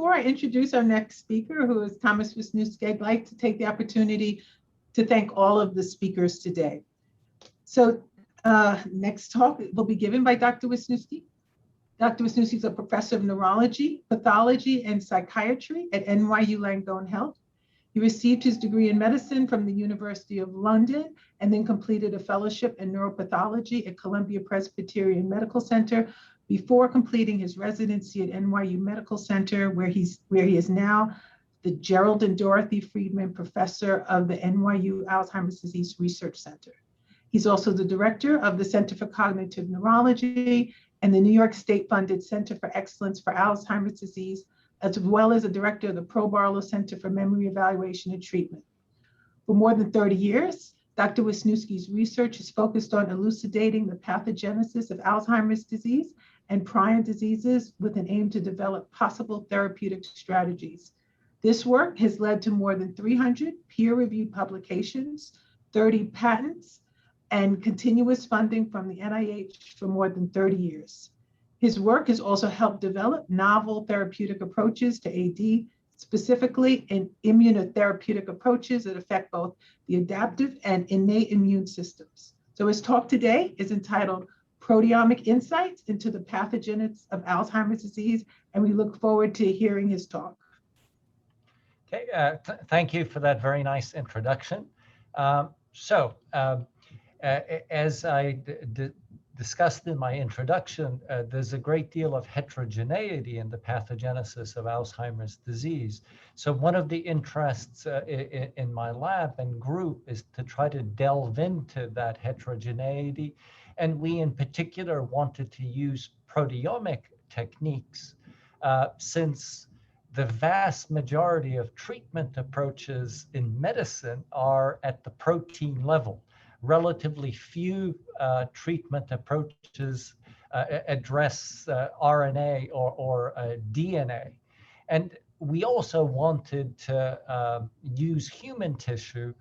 before I introduce our next speaker, who is Thomas Wisniewski, I'd like to take the opportunity to thank all of the speakers today. So next talk will be given by Dr. Wisniewski. Dr. Wisniewski is a professor of neurology, pathology, and psychiatry at NYU Langone Health. He received his degree in medicine from the University of London and then completed a fellowship in neuropathology at Columbia Presbyterian Medical Center before completing his residency at NYU Medical Center, where he is now the Gerald and Dorothy Friedman Professor of the NYU Alzheimer's Disease Research Center. He's also the director of the Center for Cognitive Neurology and the New York State-funded Center for Excellence for Alzheimer's Disease, as well as a director of the Pro Barlow Center for Memory Evaluation and Treatment. For more than 30 years, Dr. Wisniewski's research is focused on elucidating the pathogenesis of Alzheimer's disease and prion diseases with an aim to develop possible therapeutic strategies. This work has led to more than 300 peer-reviewed publications, 30 patents, and continuous funding from the NIH for more than 30 years. His work has also helped develop novel therapeutic approaches to AD, specifically in immunotherapeutic approaches that affect both the adaptive and innate immune systems. So his talk today is entitled Proteomic Insights into the Pathogenesis of Alzheimer's Disease, and we look forward to hearing his talk. Okay, thank you for that very nice introduction. As I discussed in my introduction, there's a great deal of heterogeneity in the pathogenesis of Alzheimer's disease. So one of the interests in my lab and group is to try to delve into that heterogeneity. And we in particular wanted to use proteomic techniques since the vast majority of treatment approaches in medicine are at the protein level. Relatively few treatment approaches address RNA or DNA. And we also wanted to use human tissue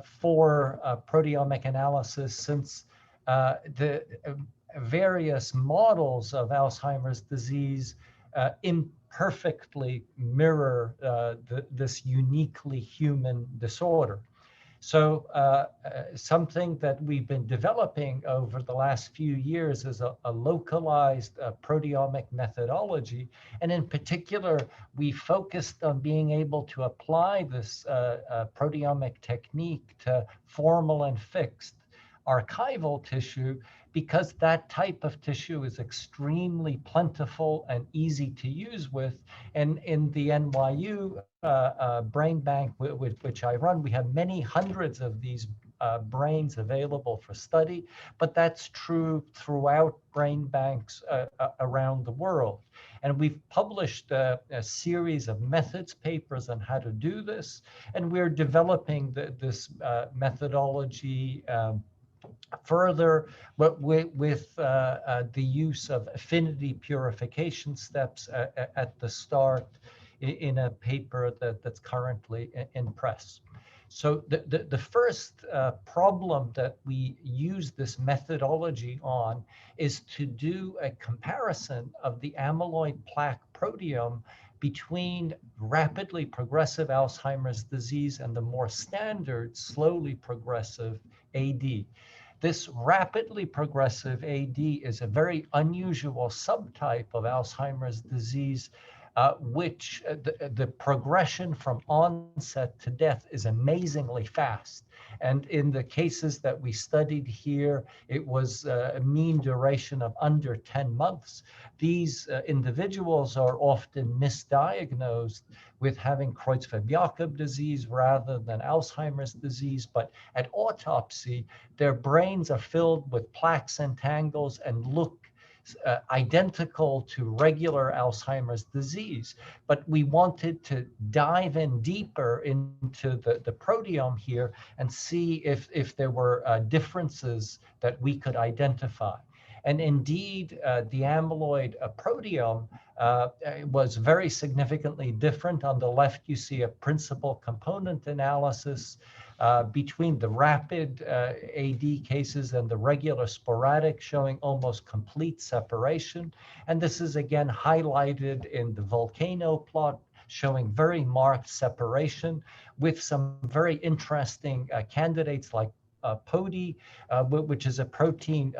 for proteomic analysis, since the various models of Alzheimer's disease imperfectly mirror this uniquely human disorder. So something that we've been developing over the last few years is a localized proteomic methodology. And in particular, we focused on being able to apply this proteomic technique to formal and fixed archival tissue, because that type of tissue is extremely plentiful and easy to use with. And in the NYU brain bank, which I run, we have many hundreds of these brains available for study, but that's true throughout brain banks around the world. And we've published a series of methods papers on how to do this, and we're developing this methodology further, but with the use of affinity purification steps at the start in a paper that's currently in press. So the first problem that we use this methodology on is to do a comparison of the amyloid plaque proteome between rapidly progressive Alzheimer's disease and the more standard slowly progressive AD. This rapidly progressive AD is a very unusual subtype of Alzheimer's disease, which the progression from onset to death is amazingly fast. And in the cases that we studied here, it was a mean duration of under 10 months. These individuals are often misdiagnosed with having Creutzfeldt-Jakob disease rather than Alzheimer's disease, but at autopsy, their brains are filled with plaques and tangles and look identical to regular Alzheimer's disease. But we wanted to dive in deeper into the proteome here and see if there were differences that we could identify. And indeed, the amyloid proteome was very significantly different. On the left, you see a principal component analysis. between the rapid AD cases and the regular sporadic, showing almost complete separation. And this is again highlighted in the volcano plot, showing very marked separation with some very interesting candidates like PODI, which is a protein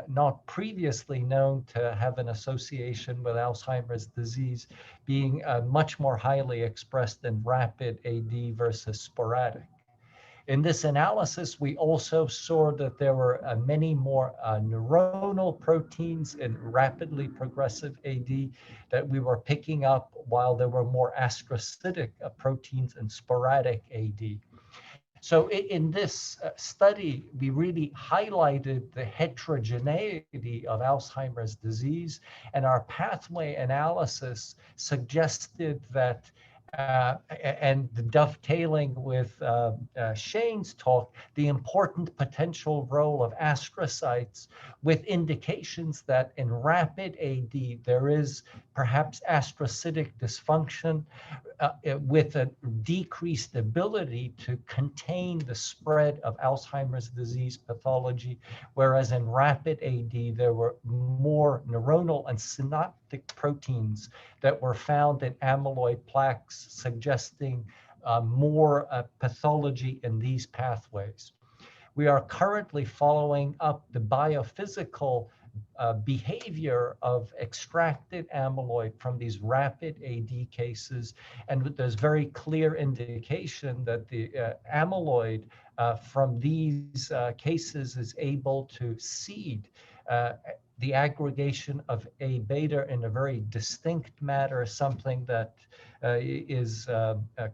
not previously known to have an association with Alzheimer's disease, being much more highly expressed in rapid AD versus sporadic. In this analysis, we also saw that there were many more neuronal proteins in rapidly progressive AD that we were picking up, while there were more astrocytic proteins in sporadic AD. So in this study, we really highlighted the heterogeneity of Alzheimer's disease, and our pathway analysis suggested that and the dovetailing with Shane's talk, the important potential role of astrocytes, with indications that in rapid AD, there is perhaps astrocytic dysfunction with a decreased ability to contain the spread of Alzheimer's disease pathology, whereas in rapid AD, there were more neuronal and synaptic proteins that were found in amyloid plaques, suggesting more pathology in these pathways. We are currently following up the biophysical behavior of extracted amyloid from these rapid AD cases, and there's very clear indication that the amyloid from these cases is able to seed the aggregation of A beta in a very distinct manner, something that is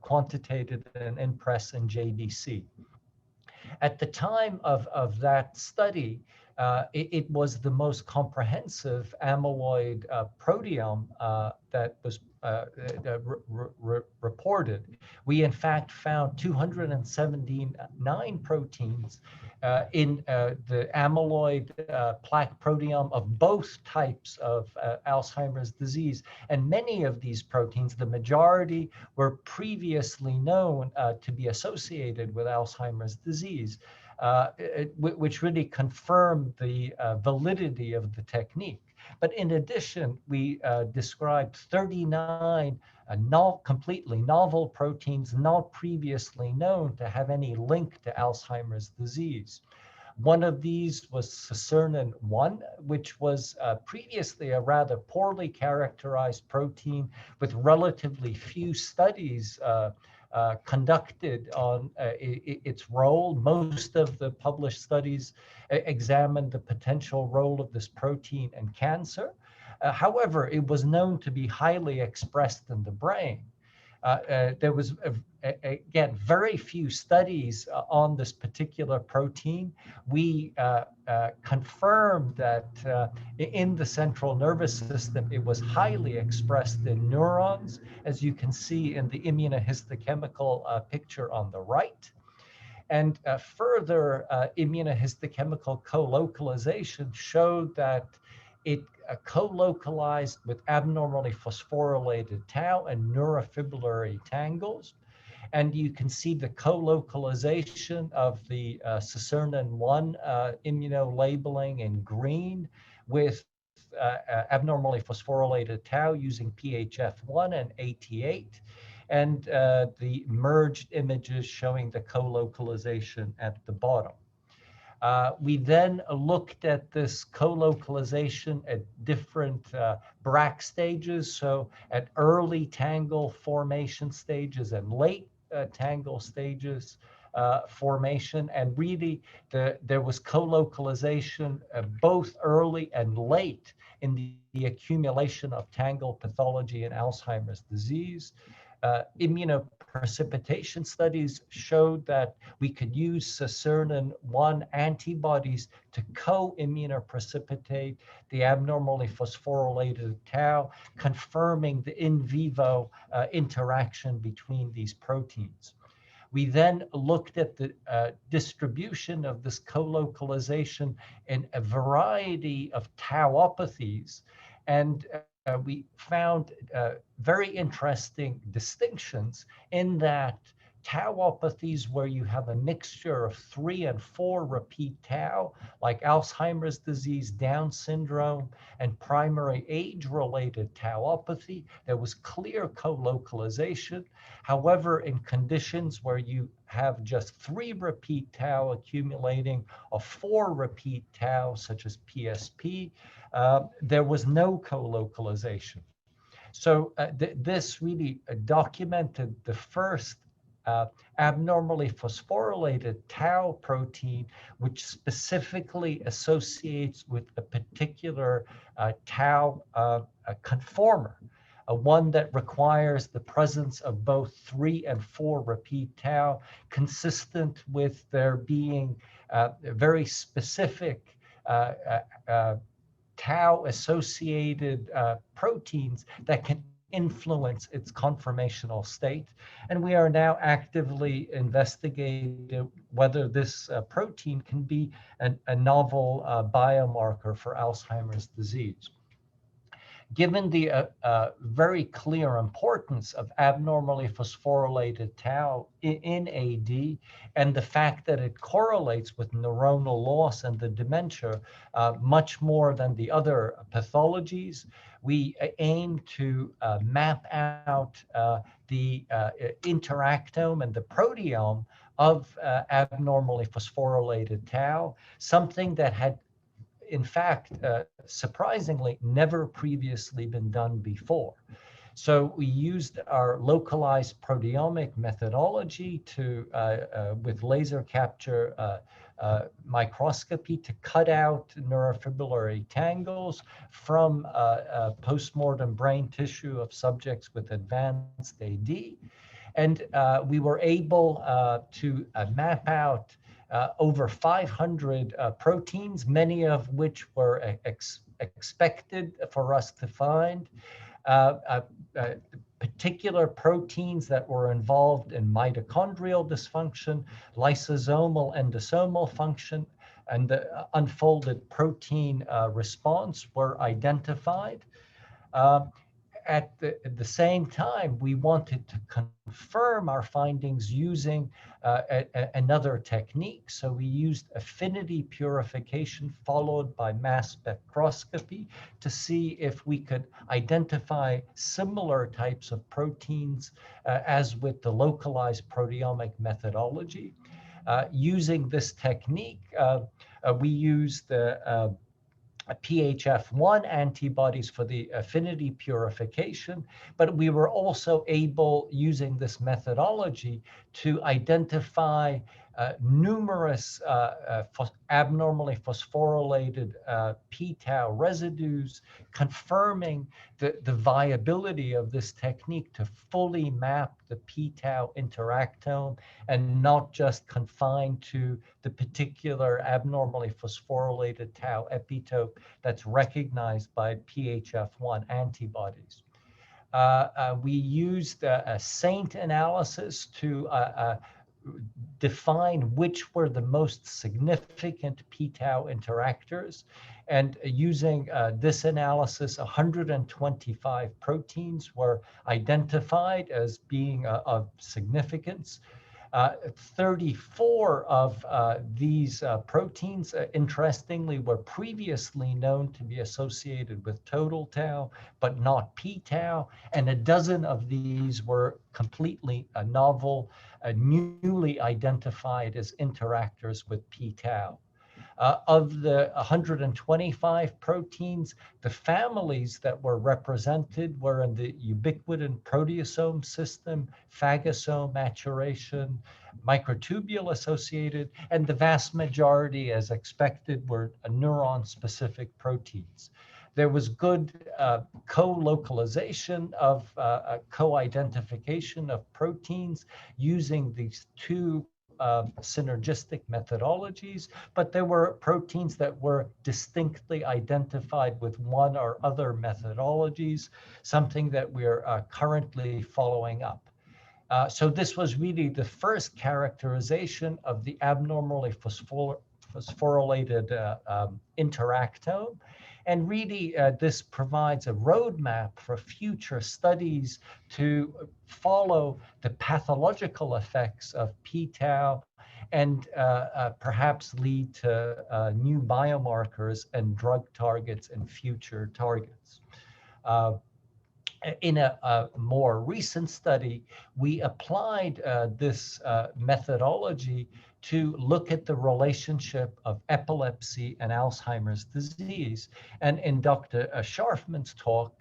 quantitated in INPRESS and JBC. At the time of that study, it was the most comprehensive amyloid proteome that was reported. We in fact found 279 proteins in the amyloid plaque proteome of both types of Alzheimer's disease. And many of these proteins, the majority, were previously known to be associated with Alzheimer's disease, which really confirmed the validity of the technique. But in addition, we described 39 completely novel proteins not previously known to have any link to Alzheimer's disease. One of these was cicernin-1, which was previously a rather poorly characterized protein with relatively few studies conducted on its role. Most of the published studies examined the potential role of this protein in cancer. However, it was known to be highly expressed in the brain. There was, again, very few studies on this particular protein. We confirmed that in the central nervous system, it was highly expressed in neurons, as you can see in the immunohistochemical picture on the right. And further immunohistochemical co-localization showed that it co-localized with abnormally phosphorylated tau and neurofibrillary tangles. And you can see the co-localization of the cicernin-1 immunolabeling in green with abnormally phosphorylated tau using PHF1 and AT8. And the merged images showing the co-localization at the bottom. We then looked at this co-localization at different Braak stages, so at early tangle formation stages and late tangle stages formation, and really there was co-localization both early and late in the accumulation of tangle pathology in Alzheimer's disease. Immunoprecipitation studies showed that we could use cicernin-1 antibodies to co-immunoprecipitate the abnormally phosphorylated tau, confirming the in vivo interaction between these proteins. We then looked at the distribution of this co-localization in a variety of tauopathies, and we found very interesting distinctions in that tauopathies where you have a mixture of 3 and 4 repeat tau, like Alzheimer's disease, Down syndrome, and primary age-related tauopathy, there was clear co-localization. However, in conditions where you have just 3 repeat tau accumulating or 4 repeat tau, such as PSP, there was no co-localization. So this really documented the first abnormally phosphorylated tau protein, which specifically associates with a particular tau conformer, one that requires the presence of both 3 and 4 repeat tau, consistent with there being very specific tau-associated proteins that can influence its conformational state. And we are now actively investigating whether this protein can be a novel biomarker for Alzheimer's disease. Given the very clear importance of abnormally phosphorylated tau in AD and the fact that it correlates with neuronal loss and the dementia much more than the other pathologies, we aim to map out the interactome and the proteome of abnormally phosphorylated tau, something that had in fact, surprisingly, never previously been done before. So we used our localized proteomic methodology to, with laser capture microscopy, to cut out neurofibrillary tangles from postmortem brain tissue of subjects with advanced AD. And we were able to map out over 500 proteins, many of which were expected for us to find. Particular proteins that were involved in mitochondrial dysfunction, lysosomal endosomal function, and the unfolded protein response were identified. At the same time, we wanted to confirm our findings using another technique. So we used affinity purification followed by mass spectroscopy to see if we could identify similar types of proteins as with the localized proteomic methodology. Using this technique, we used the PHF1 antibodies for the affinity purification, but we were also able, using this methodology, to identify numerous abnormally phosphorylated p-tau residues, confirming the viability of this technique to fully map the p-tau interactome and not just confined to the particular abnormally phosphorylated tau epitope that's recognized by PHF1 antibodies. We used a SAINT analysis to define which were the most significant p-tau interactors. And using this analysis, 125 proteins were identified as being of significance. 34 of these proteins, interestingly, were previously known to be associated with total tau, but not p-tau. And a dozen of these were completely novel, newly identified as interactors with p-tau. Of the 125 proteins, the families that were represented were in the ubiquitin proteasome system, phagosome maturation, microtubule associated, and the vast majority, as expected, were neuron-specific proteins. There was good co-localization of co-identification of proteins using these two synergistic methodologies, but there were proteins that were distinctly identified with one or other methodologies, something that we're currently following up. So this was really the first characterization of the abnormally phosphorylated interactome. And really, this provides a roadmap for future studies to follow the pathological effects of p-tau and perhaps lead to new biomarkers and drug targets and future targets. In a more recent study, we applied this methodology to look at the relationship of epilepsy and Alzheimer's disease. And in Dr. Scharfman's talk,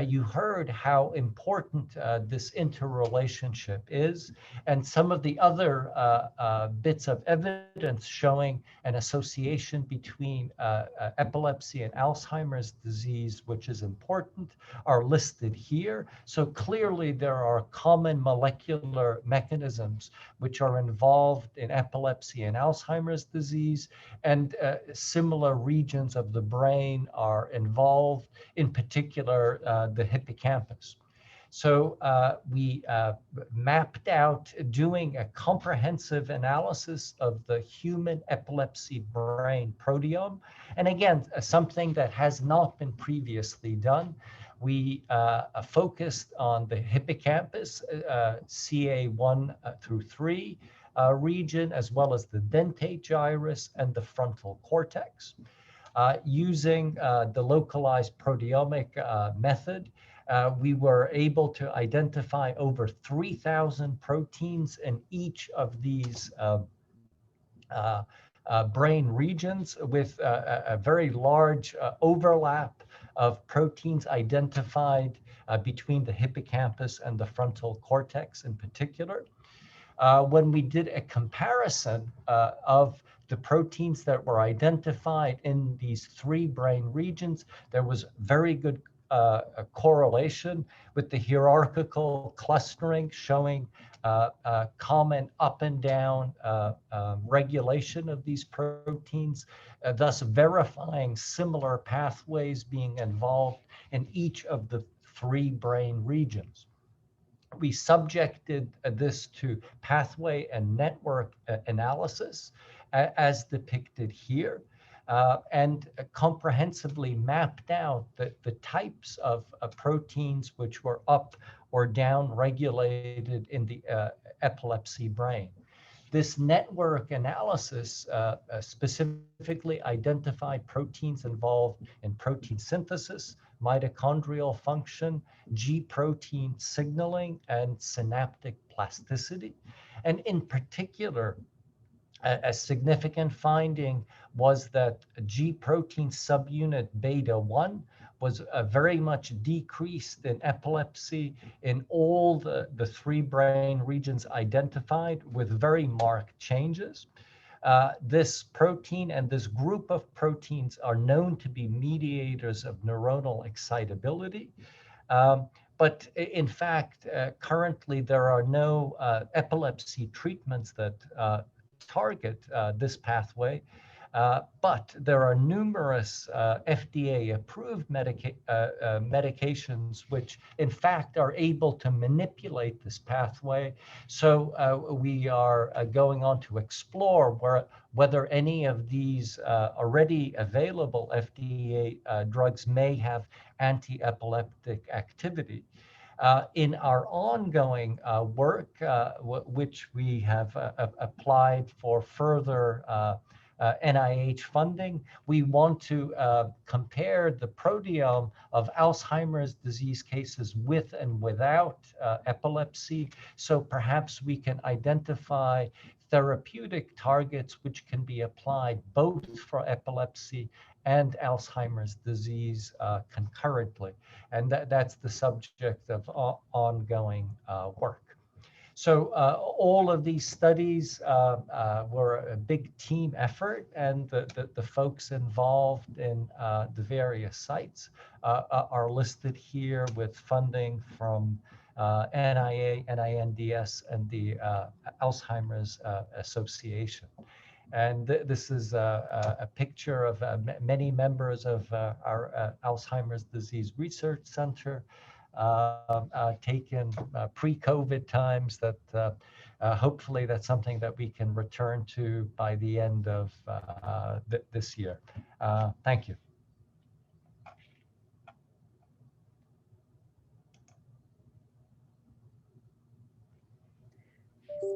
you heard how important this interrelationship is, and some of the other bits of evidence showing an association between epilepsy and Alzheimer's disease, which is important, are listed here. So clearly there are common molecular mechanisms which are involved in epilepsy and Alzheimer's disease, and similar regions of the brain are involved, in particular the hippocampus. So we mapped out doing a comprehensive analysis of the human epilepsy brain proteome. And again, something that has not been previously done. We focused on the hippocampus, CA1 through 3 region, as well as the dentate gyrus and the frontal cortex. Using the localized proteomic method, we were able to identify over 3,000 proteins in each of these brain regions, with a very large overlap of proteins identified between the hippocampus and the frontal cortex in particular. When we did a comparison of the proteins that were identified in these 3 brain regions, there was very good correlation with the hierarchical clustering showing common up and down regulation of these proteins, thus verifying similar pathways being involved in each of the 3 brain regions. We subjected this to pathway and network analysis as depicted here, and comprehensively mapped out the types of proteins which were up or down regulated in the epilepsy brain. This network analysis specifically identified proteins involved in protein synthesis, mitochondrial function, G protein signaling, and synaptic plasticity. And in particular, a significant finding was that G protein subunit beta 1 was very much decreased in epilepsy in all the 3 brain regions identified, with very marked changes. This protein and this group of proteins are known to be mediators of neuronal excitability. But in fact, currently there are no epilepsy treatments that target this pathway. But there are numerous FDA-approved medications which, in fact, are able to manipulate this pathway. So we are going on to explore whether any of these already available FDA drugs may have anti-epileptic activity. In our ongoing work, which we have applied for further NIH funding, we want to compare the proteome of Alzheimer's disease cases with and without epilepsy. So perhaps we can identify therapeutic targets which can be applied both for epilepsy and Alzheimer's disease concurrently. And that's the subject of ongoing work. So all of these studies were a big team effort, and the folks involved in the various sites are listed here with funding from NIA, NINDS, and the Alzheimer's Association. And this is a picture of many members of our Alzheimer's Disease Research Center, taken pre-COVID times, that hopefully that's something that we can return to by the end of this year. Thank you.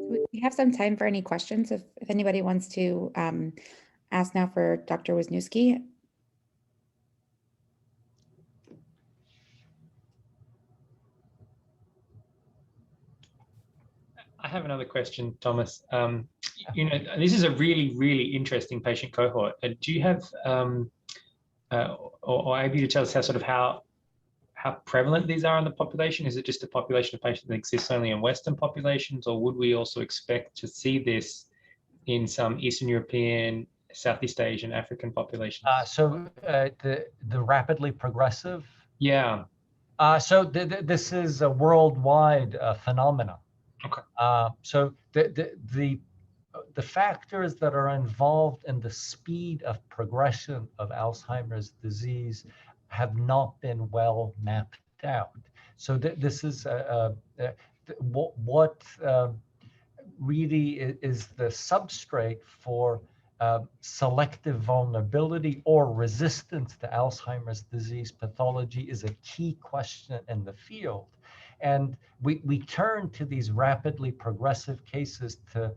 We have some time for any questions if anybody wants to ask now for Dr. Wisniewski. I have another question, Thomas. You know, this is a really, really interesting patient cohort. Do you have, or are you able to tell us how prevalent these are in the population? Is it just a population of patients that exists only in Western populations, or would we also expect to see this in some Eastern European, Southeast Asian, African populations? The rapidly progressive? Yeah. This is a worldwide phenomenon. Okay. So the factors that are involved in the speed of progression of Alzheimer's disease have not been well mapped out. So this is what really is the substrate for selective vulnerability or resistance to Alzheimer's disease pathology is a key question in the field. And we turn to these rapidly progressive cases to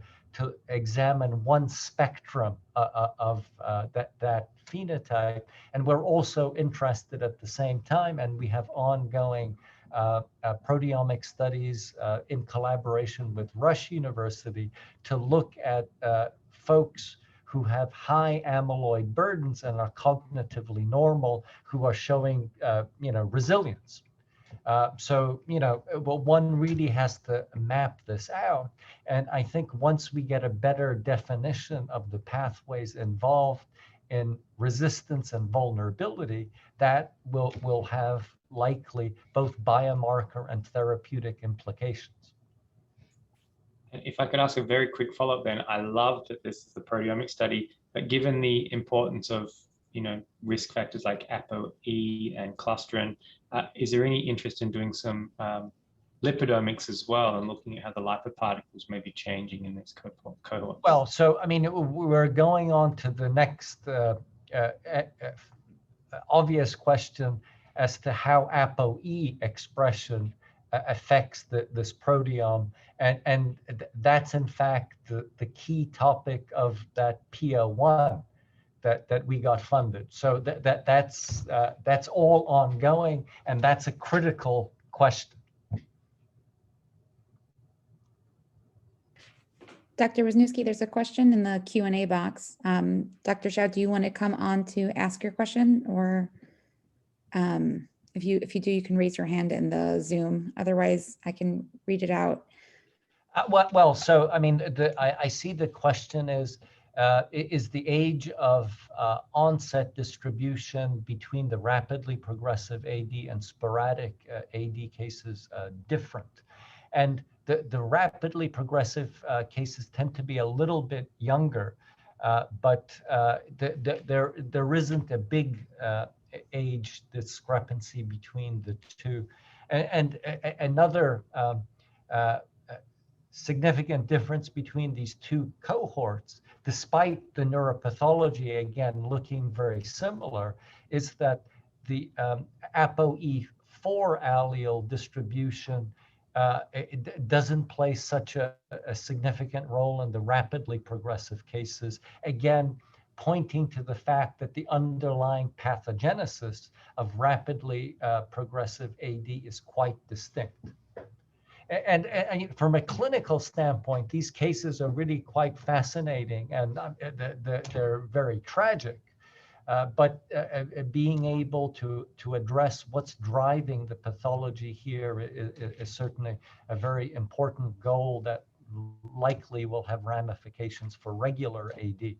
examine one spectrum of that phenotype. And we're also interested at the same time, and we have ongoing proteomic studies in collaboration with Rush University to look at folks who have high amyloid burdens and are cognitively normal, who are showing resilience. One really has to map this out. And I think once we get a better definition of the pathways involved in resistance and vulnerability, that will have likely both biomarker and therapeutic implications. And if I could ask a very quick follow-up then, I love that this is the proteomic study, but given the importance of risk factors like ApoE and clusterin, is there any interest in doing some lipidomics as well and looking at how the lipoparticles may be changing in this cohort? Well, so I mean, we're going on to the next obvious question as to how ApoE expression affects this proteome, and that's in fact the key topic of that PO1 that we got funded. So that's all ongoing, and that's a critical question. Dr. Wisniewski, there's a question in the Q&A box. Dr. Shao, do you want to come on to ask your question, or if you do, you can raise your hand in the Zoom. Otherwise, I can read it out. So I mean, I see the question is the age of onset distribution between the rapidly progressive AD and sporadic AD cases different? And the rapidly progressive cases tend to be a little bit younger, but there isn't a big age discrepancy between the two. And another significant difference between these two cohorts, despite the neuropathology again looking very similar, is that the ApoE4 allele distribution it doesn't play such a significant role in the rapidly progressive cases, again pointing to the fact that the underlying pathogenesis of rapidly progressive AD is quite distinct. And from a clinical standpoint, these cases are really quite fascinating, and they're very tragic. But being able to address what's driving the pathology here is certainly a very important goal that likely will have ramifications for regular AD.